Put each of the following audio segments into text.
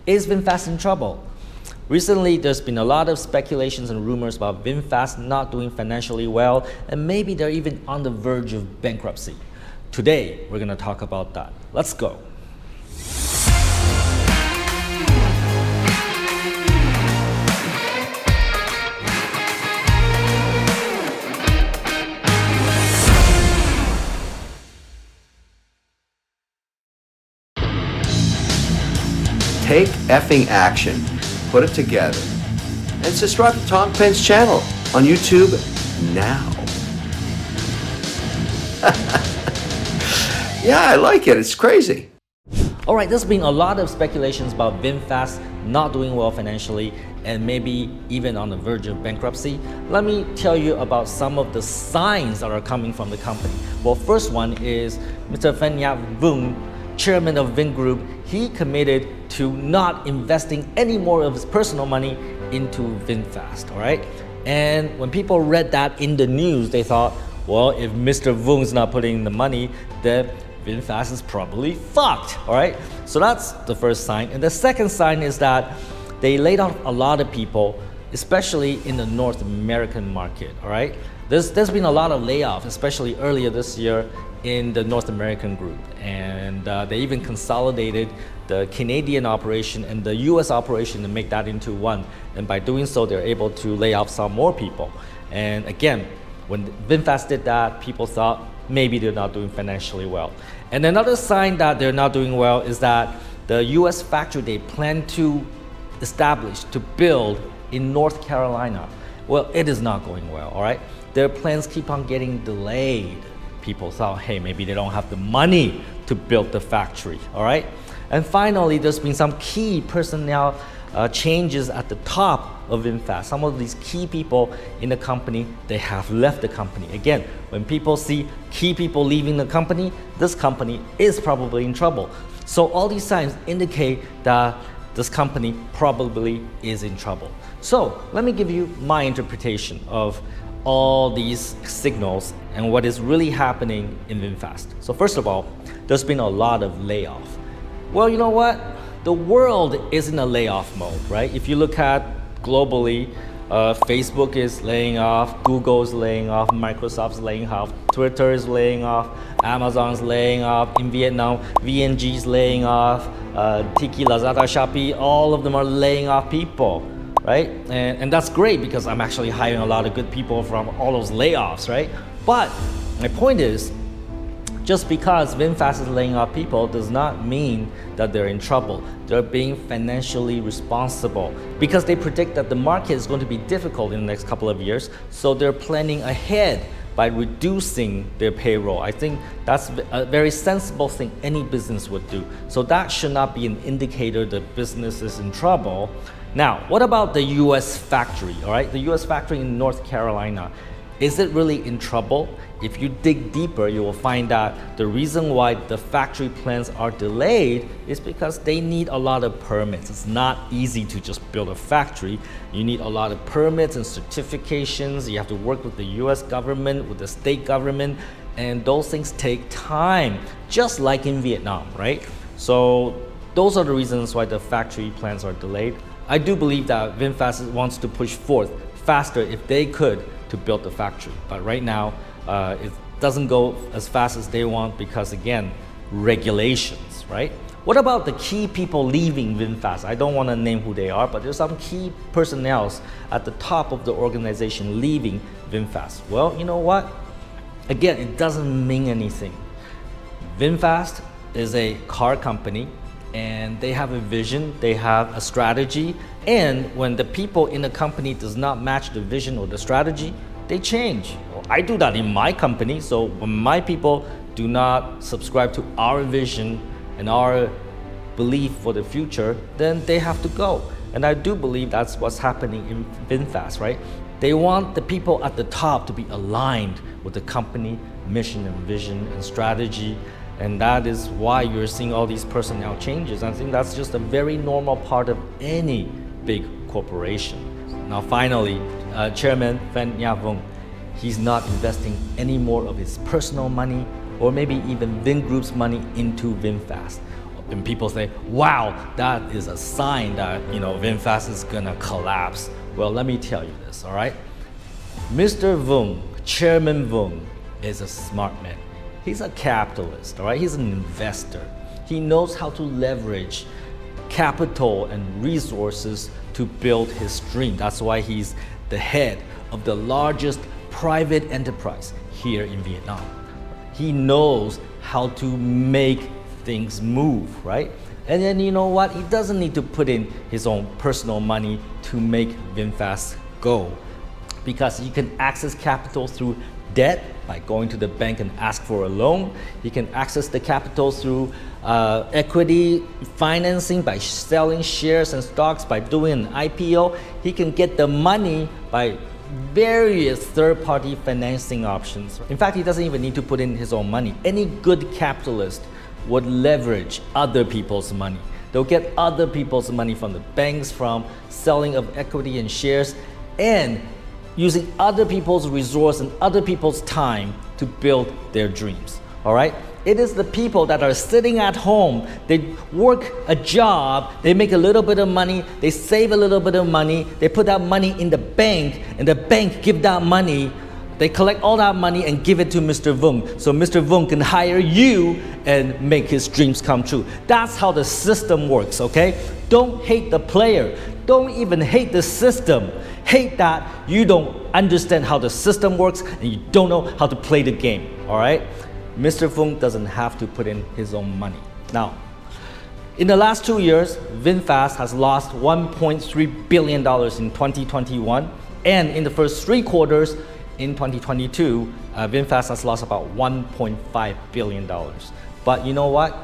Is VinFast in trouble? Recently, there's been a lot of speculations and rumors about VinFast not doing financially well, and maybe they're even on the verge of bankruptcy. Today, we're going to talk about that. Let's go. Take effing action, put it together, and subscribe to Tom Penn's channel on YouTube now. Yeah, I like it. It's crazy. All right, there's been a lot of speculations about VinFast not doing well financially and maybe even on the verge of bankruptcy. Let me tell you about some of the signs that are coming from the company. Well, first one is Mr. Phan Yat Vung, chairman of Vin Group. He committed to not investing any more of his personal money into VinFast, all right? And when people read that in the news, they thought, well, if Mr. Vung's not putting in the money, then VinFast is probably fucked, all right? So that's the first sign. And the second sign is that they laid off a lot of people, especially in the North American market, all right? There's been a lot of layoffs, especially earlier this year in the North American group. And they even consolidated the Canadian operation and the US operation to make that into one. And by doing so, they're able to lay off some more people. And again, when VinFast did that, people thought maybe they're not doing financially well. And another sign that they're not doing well is that the US factory they plan to establish, to build in North Carolina, well, it is not going well, all right? Their plans keep on getting delayed. People thought, hey, maybe they don't have the money to build the factory, all right? And finally, there's been some key personnel changes at the top of VinFast. Some of these key people in the company, they have left the company. Again, when people see key people leaving the company, this company is probably in trouble. So all these signs indicate that this company probably is in trouble. So let me give you my interpretation of all these signals and what is really happening in VinFast. So first of all, there's been a lot of layoff. Well, you know what? The world is in a layoff mode, right? If you look at globally, Facebook is laying off, Google is laying off, Microsoft's laying off, Twitter is laying off, Amazon's laying off, in Vietnam, VNG is laying off, Tiki, Lazada, Shopee, all of them are laying off people, right? And that's great because I'm actually hiring a lot of good people from all those layoffs, right? But my point is, just because VinFast is laying off people does not mean that they're in trouble. They're being financially responsible because they predict that the market is going to be difficult in the next couple of years. So they're planning ahead by reducing their payroll. I think that's a very sensible thing any business would do. So that should not be an indicator that business is in trouble. Now, what about the US factory, all right? The US factory in North Carolina. Is it really in trouble? If you dig deeper, you will find that the reason why the factory plans are delayed is because they need a lot of permits. It's not easy to just build a factory. You need a lot of permits and certifications. You have to work with the US government, with the state government, and those things take time, just like in Vietnam, right? So those are the reasons why the factory plans are delayed. I do believe that VinFast wants to push forth faster if they could to build the factory. But right now, it doesn't go as fast as they want because, again, regulations, right? What about the key people leaving VinFast? I don't want to name who they are, but there's some key personnel at the top of the organization leaving VinFast. Well, you know what? Again, it doesn't mean anything. VinFast is a car company and they have a vision, they have a strategy, and when the people in the company does not match the vision or the strategy, they change. Well, I do that in my company, so when my people do not subscribe to our vision and our belief for the future, then they have to go. And I do believe that's what's happening in VinFast, right? They want the people at the top to be aligned with the company mission and vision and strategy. And that is why you're seeing all these personnel changes. I think that's just a very normal part of any big corporation. Now finally, Chairman Phan Yat Vung, he's not investing any more of his personal money or maybe even Vin Group's money into VinFast. And people say, wow, that is a sign that, VinFast is gonna collapse. Well, let me tell you this, all right? Mr. Vuong, Chairman Vuong, is a smart man. He's a capitalist, all right? He's an investor. He knows how to leverage capital and resources to build his dream. That's why he's the head of the largest private enterprise here in Vietnam. He knows how to make things move, right? And then you know what? He doesn't need to put in his own personal money to make VinFast go, because he can access capital through debt by going to the bank and ask for a loan. He can access the capital through equity financing by selling shares and stocks, by doing an IPO. He can get the money by various third-party financing options. In fact, he doesn't even need to put in his own money. Any good capitalist would leverage other people's money. They'll get other people's money from the banks, from selling of equity and shares, and using other people's resource and other people's time to build their dreams, all right? It is the people that are sitting at home, they work a job, they make a little bit of money, they save a little bit of money, they put that money in the bank, and the bank give that money, they collect all that money and give it to Mr. Vuong, so Mr. Vuong can hire you and make his dreams come true. That's how the system works, okay? Don't hate the player. Don't even hate the system. Hate that you don't understand how the system works and you don't know how to play the game, all right? Mr. Vuong doesn't have to put in his own money. Now, in the last 2 years, VinFast has lost $1.3 billion in 2021, and in the first 3 quarters in 2022, VinFast has lost about $1.5 billion. But you know what?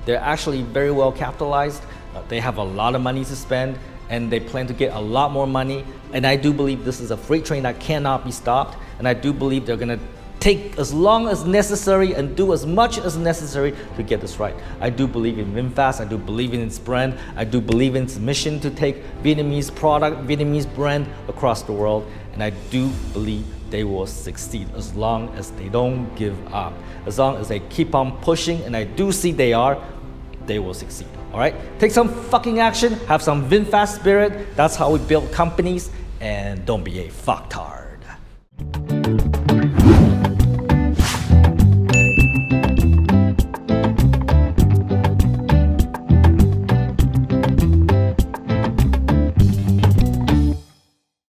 They're actually very well capitalized. They have a lot of money to spend, and they plan to get a lot more money. And I do believe this is a freight train that cannot be stopped. And I do believe they're gonna take as long as necessary and do as much as necessary to get this right. I do believe in VinFast. I do believe in its brand. I do believe in its mission to take Vietnamese product, Vietnamese brand across the world. And I do believe they will succeed as long as they don't give up. As long as they keep on pushing, and I do see they will succeed. All right? Take some fucking action, have some VinFast spirit. That's how we build companies, and don't be a fucktard.